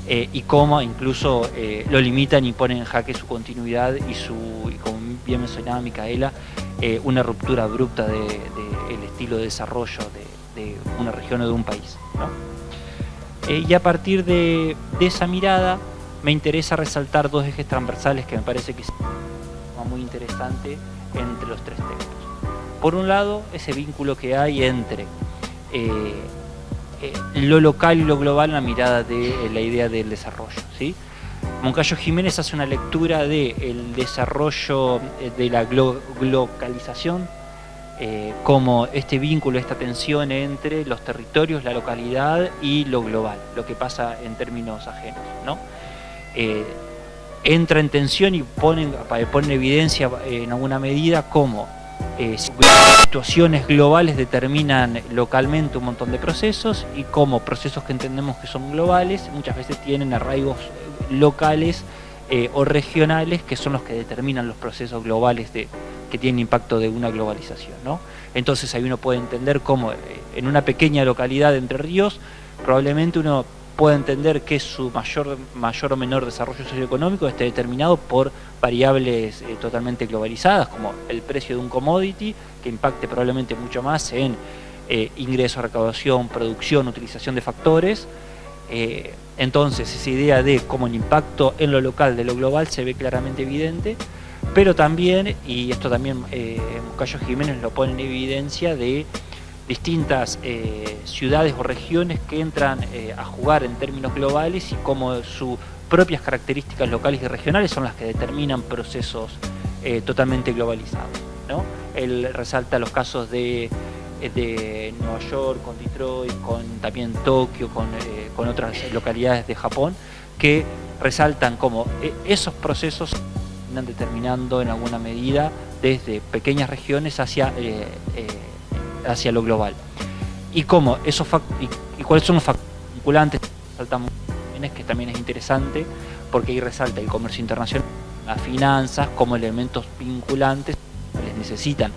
y cómo incluso lo limitan y ponen en jaque su continuidad y como bien mencionaba Micaela, una ruptura abrupta del estilo de desarrollo de una región o de un país, ¿no? Y a partir de esa mirada me interesa resaltar dos ejes transversales que me parece que es muy interesante entre los tres textos. Por un lado, ese vínculo que hay entre lo local y lo global en la mirada de la idea del desarrollo, ¿sí? Moncayo Jiménez hace una lectura del desarrollo de la globalización como este vínculo, esta tensión entre los territorios, la localidad y lo global, lo que pasa en términos ajenos, ¿no? Entra en tensión y pone en evidencia en alguna medida cómo situaciones globales determinan localmente un montón de procesos, y como procesos que entendemos que son globales muchas veces tienen arraigos locales o regionales, que son los que determinan los procesos globales que tienen impacto de una globalización, ¿no? Entonces ahí uno puede entender cómo en una pequeña localidad de Entre Ríos probablemente uno puede entender que su mayor o menor desarrollo socioeconómico esté determinado por variables totalmente globalizadas, como el precio de un commodity, que impacte probablemente mucho más en ingreso, recaudación, producción, utilización de factores. Entonces esa idea de cómo el impacto en lo local de lo global se ve claramente evidente, pero también, y esto también Moncayo Jiménez lo pone en evidencia, de distintas ciudades o regiones que entran a jugar en términos globales, y cómo sus propias características locales y regionales son las que determinan procesos totalmente globalizados, ¿no? Él resalta los casos de Nueva York, con Detroit, con también Tokio, con otras localidades de Japón, que resaltan cómo esos procesos están determinando en alguna medida desde pequeñas regiones hacia lo global. Y cómo y cuáles son los factores vinculantes, que también es interesante, porque ahí resalta el comercio internacional, las finanzas como elementos vinculantes, les necesitan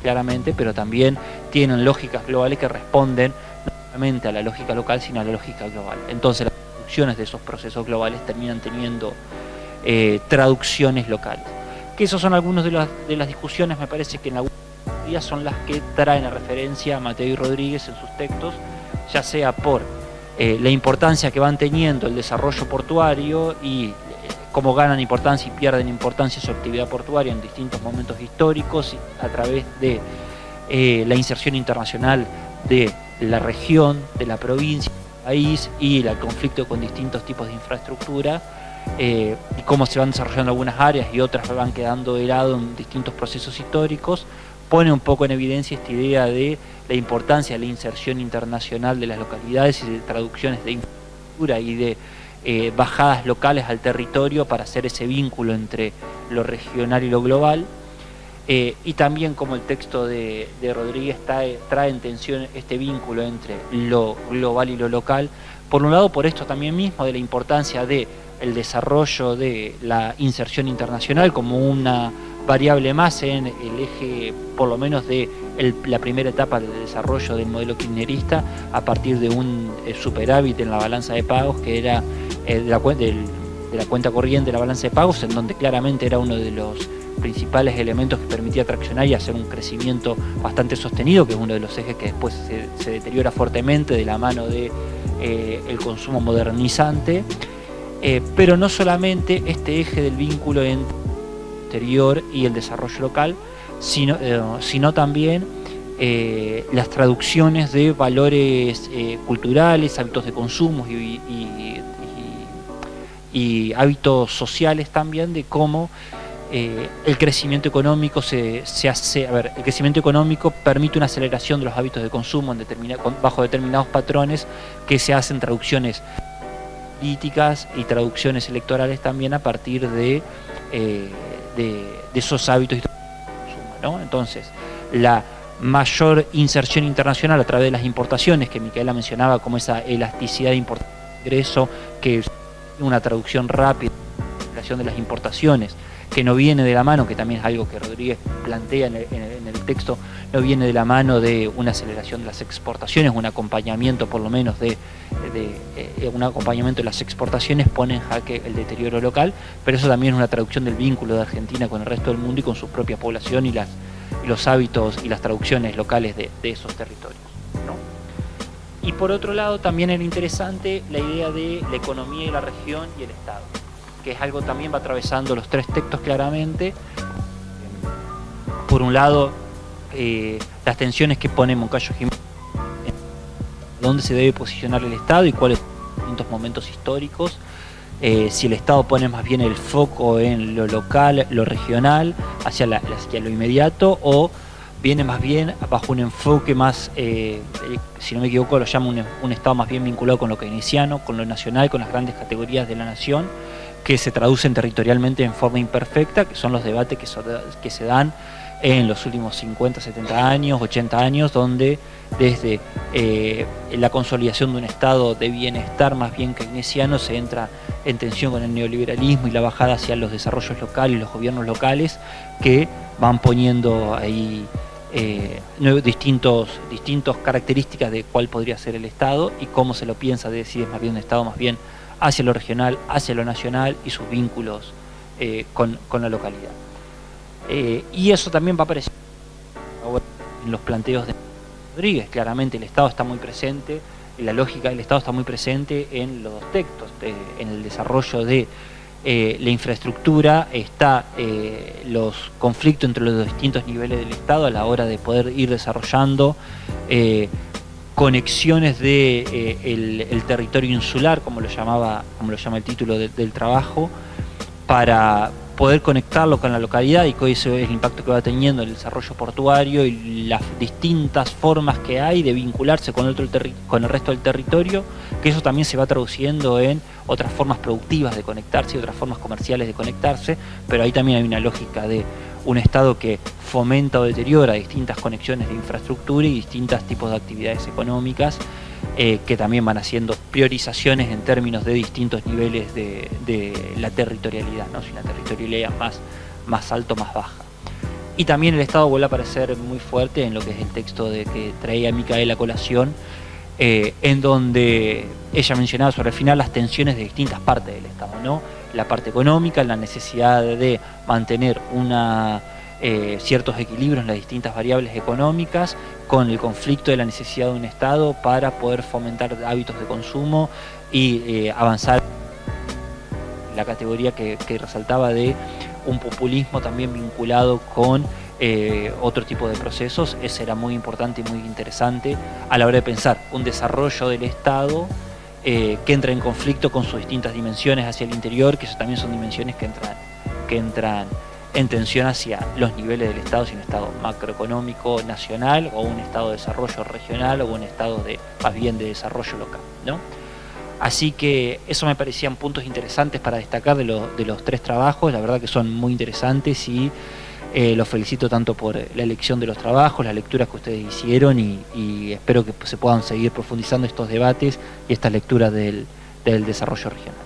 claramente, pero también tienen lógicas globales que responden no solamente a la lógica local, sino a la lógica global. Entonces las traducciones de esos procesos globales terminan teniendo traducciones locales. Que esos son algunos de las discusiones, me parece que en algunos días son las que traen a referencia a Mateo y Rodríguez en sus textos, ya sea por la importancia que van teniendo el desarrollo portuario y cómo ganan importancia y pierden importancia su actividad portuaria en distintos momentos históricos, y a través de la inserción internacional de la región, de la provincia, del país, y el conflicto con distintos tipos de infraestructura, y cómo se van desarrollando algunas áreas y otras van quedando de lado en distintos procesos históricos, pone un poco en evidencia esta idea de la importancia de la inserción internacional de las localidades y de traducciones de infraestructura y de bajadas locales al territorio para hacer ese vínculo entre lo regional y lo global, y también como el texto de Rodríguez trae en tensión este vínculo entre lo global y lo local, por un lado por esto también mismo de la importancia de el desarrollo de la inserción internacional como una variable más en el eje, por lo menos de la primera etapa del desarrollo del modelo kirchnerista, a partir de un superávit en la balanza de pagos, que era de la cuenta corriente de la balanza de pagos, en donde claramente era uno de los principales elementos que permitía traccionar y hacer un crecimiento bastante sostenido, que es uno de los ejes que después se deteriora fuertemente de la mano de el consumo modernizante, pero no solamente este eje del vínculo entre el exterior y el desarrollo local, sino también las traducciones de valores culturales, hábitos de consumo y hábitos sociales también, de cómo el crecimiento económico el crecimiento económico permite una aceleración de los hábitos de consumo bajo determinados patrones, que se hacen traducciones políticas y traducciones electorales también a partir de esos hábitos de consumo, ¿no? Entonces, la mayor inserción internacional a través de las importaciones, que Micaela mencionaba como esa elasticidad de ingreso, que es una traducción rápida de las importaciones, que no viene de la mano, que también es algo que Rodríguez plantea en el texto, no viene de la mano de una aceleración de las exportaciones, un acompañamiento por lo menos de un acompañamiento de las exportaciones pone en jaque el deterioro local, pero eso también es una traducción del vínculo de Argentina con el resto del mundo y con su propia población y los hábitos y las traducciones locales de esos territorios, ¿no? Y por otro lado también era interesante la idea de la economía y la región y el Estado, que es algo también va atravesando los tres textos claramente. Por un lado, las tensiones que pone Moncayo Jiménez, dónde se debe posicionar el Estado y cuáles son los distintos momentos históricos, si el Estado pone más bien el foco en lo local, lo regional, hacia lo inmediato, o viene más bien bajo un enfoque más, si no me equivoco, lo llama un Estado más bien vinculado con lo keynesiano, con lo nacional, con las grandes categorías de la nación, que se traducen territorialmente en forma imperfecta, que son los debates que se dan en los últimos 50, 70 años, 80 años, donde desde la consolidación de un estado de bienestar más bien keynesiano se entra en tensión con el neoliberalismo y la bajada hacia los desarrollos locales, los gobiernos locales, que van poniendo ahí distintas características de cuál podría ser el Estado y cómo se lo piensa, de si es más bien un Estado más bien hacia lo regional, hacia lo nacional y sus vínculos con la localidad. Y eso también va a aparecer en los planteos de Rodríguez. Claramente el Estado está muy presente, la lógica del Estado está muy presente en los dos textos, en el desarrollo de la infraestructura, está los conflictos entre los distintos niveles del Estado a la hora de poder ir desarrollando conexiones de el territorio insular, como lo llama el título del trabajo, para poder conectarlo con la localidad, y que ese es el impacto que va teniendo el desarrollo portuario y las distintas formas que hay de vincularse con el resto del territorio, que eso también se va traduciendo en otras formas productivas de conectarse y otras formas comerciales de conectarse, pero ahí también hay una lógica de un Estado que fomenta o deteriora distintas conexiones de infraestructura y distintos tipos de actividades económicas, que también van haciendo priorizaciones en términos de distintos niveles de la territorialidad, ¿no? Si una territorialidad más alto, más baja. Y también el Estado vuelve a aparecer muy fuerte en lo que es el texto que traía Micaela a colación, en donde ella mencionaba sobre el final las tensiones de distintas partes del Estado, ¿no? La parte económica, la necesidad de mantener ciertos equilibrios en las distintas variables económicas, con el conflicto de la necesidad de un Estado para poder fomentar hábitos de consumo y avanzar en la categoría que resaltaba de un populismo también vinculado con otro tipo de procesos. Eso era muy importante y muy interesante a la hora de pensar un desarrollo del Estado que entra en conflicto con sus distintas dimensiones hacia el interior, que eso también son dimensiones que entran en tensión hacia los niveles del Estado, si un Estado macroeconómico nacional o un Estado de desarrollo regional o un Estado más bien de desarrollo local, ¿no? Así que eso me parecían puntos interesantes para destacar de los tres trabajos. La verdad que son muy interesantes y los felicito tanto por la elección de los trabajos, las lecturas que ustedes hicieron y espero que se puedan seguir profundizando estos debates y estas lecturas del desarrollo regional.